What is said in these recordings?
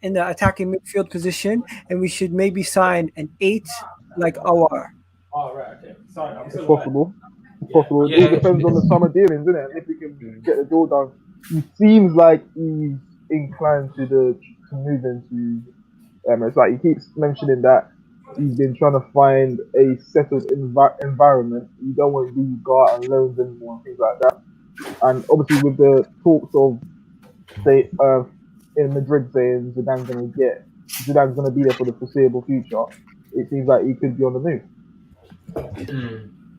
in the attacking midfield position, and we should maybe sign an 8 like Awar. Oh, right, okay. Sorry, I'm It's still possible. It's possible. Yeah. It all depends on the summer dealings, isn't it? And if we can get the deal done. He seems like he's inclined to move into Emirates. Like, he keeps mentioning that he's been trying to find a settled environment. You don't want to go out on loans anymore and things like that. And obviously, with the talks of in Madrid saying Zidane's going to be there for the foreseeable future, it seems like he could be on the move.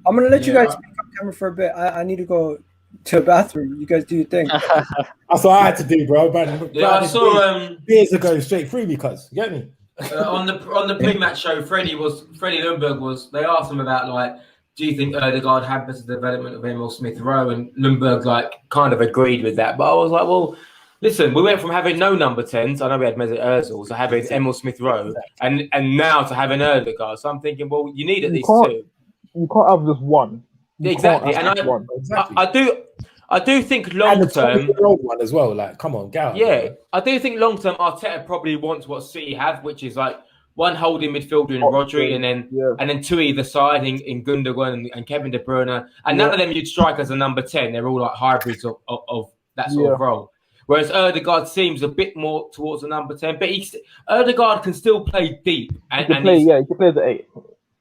I'm gonna let you guys speak on camera for a bit. I need to go to a bathroom. You guys do your thing. That's what I had to do, bro. I saw years ago straight through me, cuz. You get me? on the pre-match show, Freddie Ljungberg was. They asked him about, like, do you think Ødegaard hampers the development of Emil Smith Rowe? And Ljungberg, like, kind of agreed with that. But I was like, well, listen, we went from having no number 10s. I know we had Mesut Ozil, to having Emil Smith Rowe, and now to having Ødegaard. So I'm thinking, well, you need at least two. You can't have just one. Exactly, and I do think long term, one as well. Like, come on, Gal. Yeah, I do think long term, Arteta probably wants what City have, which is like one holding midfielder in Rodri, and then two either side in Gundogan and Kevin De Bruyne, and none of them you'd strike as a number 10. They're all like hybrids of that sort of role. Whereas Ødegaard seems a bit more towards the number 10, but Ødegaard can still play deep. He can play the 8.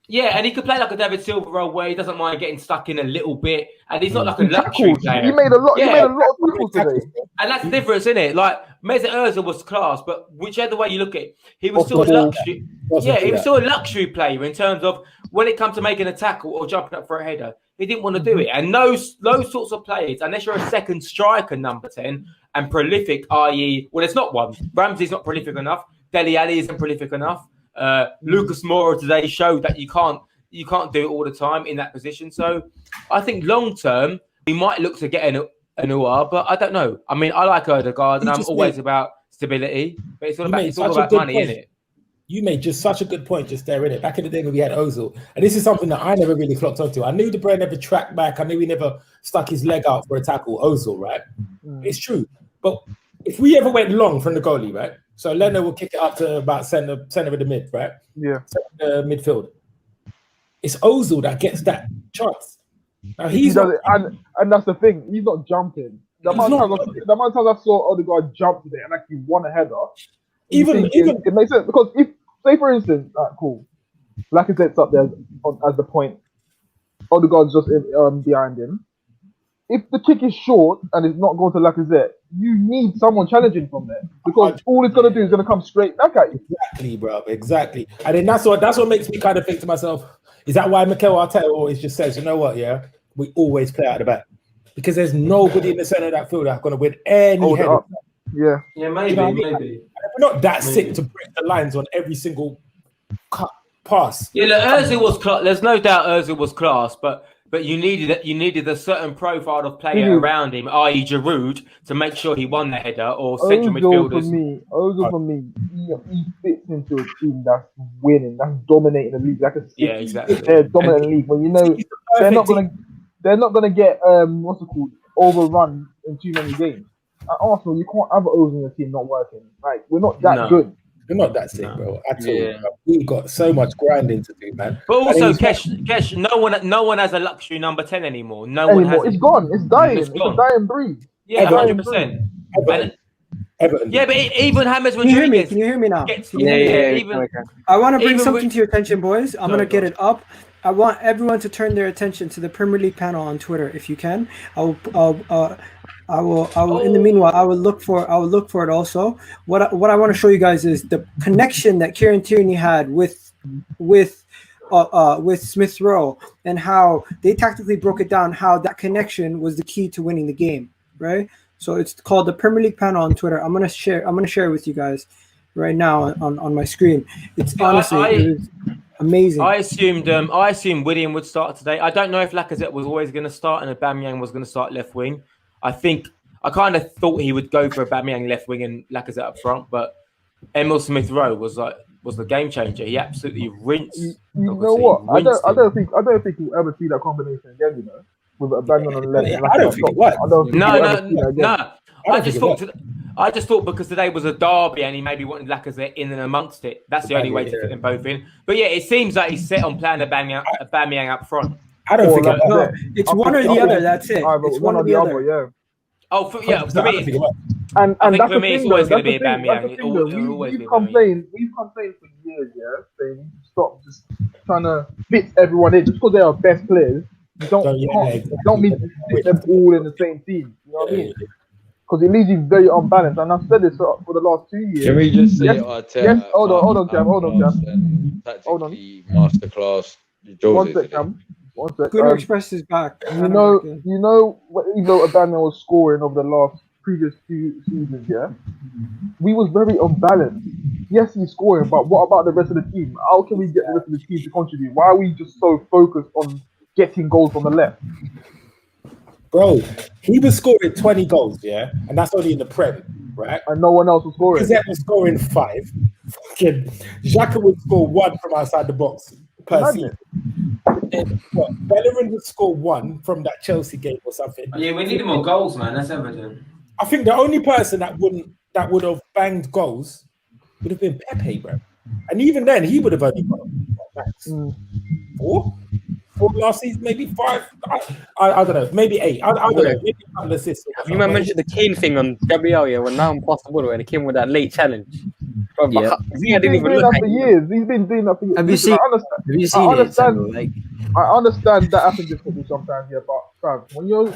Yeah, and he could play like a David Silva role where he doesn't mind getting stuck in a little bit, and he's not like a luxury player. He made a lot. He made a lot of tackles today, and that's the difference, isn't it? Like Mesut Ozil was class, but whichever way you look at it, he was still a luxury. Yeah, he was still a luxury player in terms of when it comes to making a tackle or jumping up for a header. He didn't want to do it, and those sorts of players, unless you're a second striker, number 10, and prolific, i.e., well, it's not one. Ramsey's not prolific enough. Dele Alli isn't prolific enough. Lucas Moura today showed that you can't do it all the time in that position. So I think long term we might look to get an Uar, but I don't know. I mean, I like Ødegaard, and I'm always about stability, but it's all about money, isn't it? You made just such a good point just there, innit? Back in the day when we had Ozil, and this is something that I never really clocked onto. I knew De Bruyne never tracked back. I knew he never stuck his leg out for a tackle. Ozil, right? It's true, but if we ever went long from the goalie, right? So Leno will kick it up to about center of the mid, right? Yeah. Midfield. It's Ozil that gets that chance. Now he does it, and that's the thing. He's not jumping. The amount of times I saw Ødegaard jump today and actually won a header. Even it makes sense because if, say for instance, cool, Lacazette's up there as the point. Ødegaard's just behind him. If the kick is short and it's not going to Lacazette, you need someone challenging from there because all it's going to do is going to come straight back at you. Exactly, bro. Exactly. And then that's what makes me kind of think to myself, is that why Mikel Arteta always just says, you know what, we always play out the back? Because there's nobody in the centre of that field that's going to win any header. Yeah. Yeah, maybe. We're not that sick to break the lines on every single pass. Yeah, look, Ozil was class. There's no doubt Ozil was class, but you needed a certain profile of player around him, i.e. Giroud, to make sure he won the header, or central midfielders. Ozil for me, he fits into a team that's winning, that's dominating the league. Like exactly. They're dominating the league, but you know they're not gonna get overrun in too many games. At Arsenal, you can't have Ozil in your team not working. Like, we're not that good. We're not that sick, bro. At all. We got so much grinding to do, man. But also, Kesh, no one has a luxury number 10 anymore. No one has. It's gone. It's dying. It's a dying breed. Yeah, 100%. Everton. Yeah, but even James Rodriguez. Can you hear me now? Yeah. I want to bring something to your attention, boys. I'm gonna get it up. I want everyone to turn their attention to the Premier League panel on Twitter, if you can. I will. In the meanwhile, I will look for it also. What I want to show you guys is the connection that Kieran Tierney had with Smith Rowe, and how they tactically broke it down. How that connection was the key to winning the game, right? So it's called the Premier League panel on Twitter. I'm gonna share it with you guys right now on my screen. It's honestly amazing. I assumed William would start today. I don't know if Lacazette was always going to start and Aubameyang was going to start left wing. I kind of thought he would go for Aubameyang left wing and Lacazette up front, but Emil Smith Rowe was the game changer. He absolutely rinsed. You know what? I don't think we'll ever see that combination again. You know, with Aubameyang on the left. I don't think it was. No. I just thought because today was a derby and he maybe wanted Lacazette in and amongst it. That's the only way to fit them both in. But yeah, it seems like he's set on playing Aubameyang up front. I don't think no, it's one or the other. That's it. It's one or the other. Yeah. Oh, for me, and I think that's for the me, it's thing, always though. going to be That's the Aubameyang. thing, though. We've complained for years, yeah, saying stop just trying to fit everyone in just because they are best players. You don't mean to fit them all in the same team. You know what I mean? Because it leaves you very unbalanced. And I've said this for the last 2 years. Can we just say yes, hold on, Cam. Tactically masterclass. One sec, Cam. Gunnar Express is back. You know, even though Aubameyang was scoring over the previous 2 seasons, yeah, we was very unbalanced. Yes, he's scoring, but what about the rest of the team? How can we get the rest of the team to contribute? Why are we just so focused on getting goals on the left? Bro, he was scoring 20 goals, yeah, and that's only in the Prem, right? And no one else was scoring. Lacazette was scoring 5. Fucking Xhaka would score 1 from outside the box per season. And Bellerin would score 1 from that Chelsea game or something. Yeah, we need more goals, man. That's evident. I think the only person that would have banged goals would have been Pepe, bro. And even then, he would have only got max 4 last season, maybe 5. I don't know, maybe 8. I don't know. Maybe a couple assists. You might mention the Kane thing on Gabriel, yeah, when now impossible when he came with that late challenge. Bro, yeah. He's been doing that for years. He's been doing that for years. Have you seen it? I understand that happens in football sometimes, yeah, but when you're